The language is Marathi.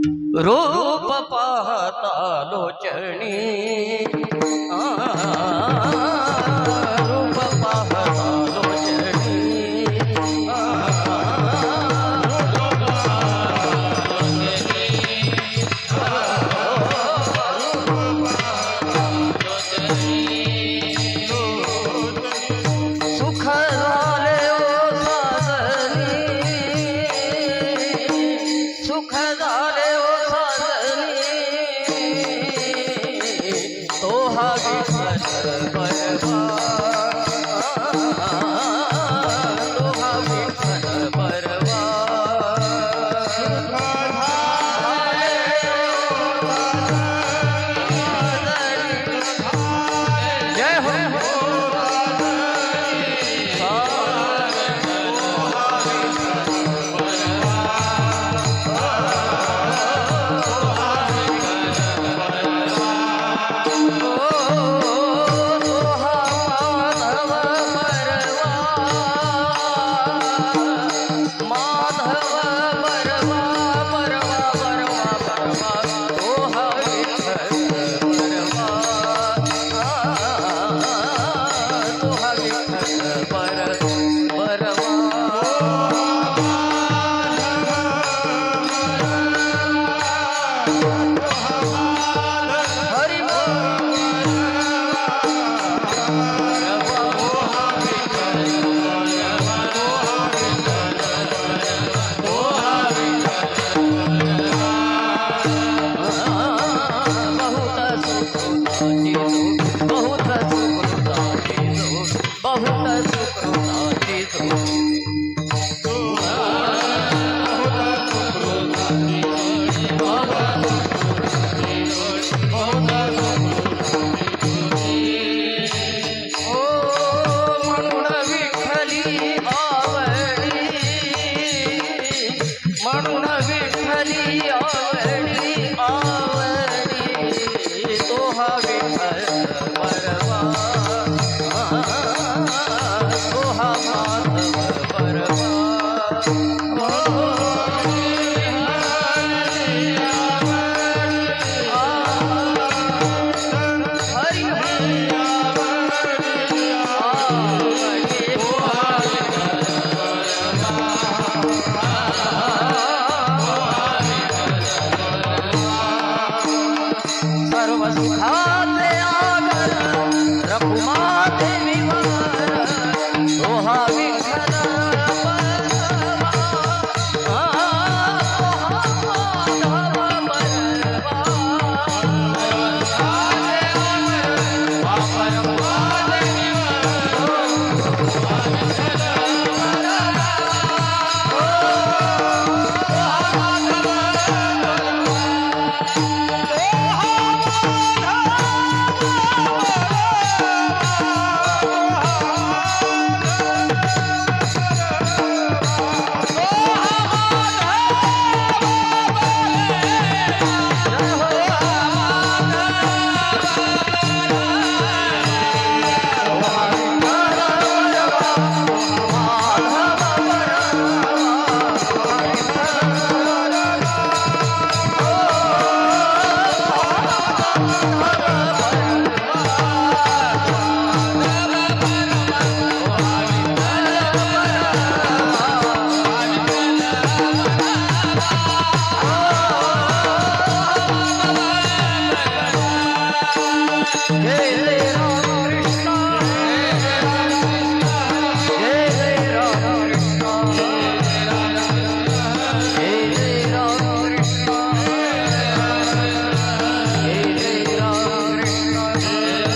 रूप पाहता लोचणी रूप पाहता लोचणी सुख झाले ओ साजनी सुख झाले ओ तो हा विठ्ठल बरवा तो हा विठ्ठल बरवा जय हो म्हणून विठ्ठली आवडी आवडी तो हा विठ्ठल बरवा तो हा माधव बरवा सर्व सुखाचे आगर रघुमाते विवर तो हा विठ्ठल बरवा तो हा Hey, hey.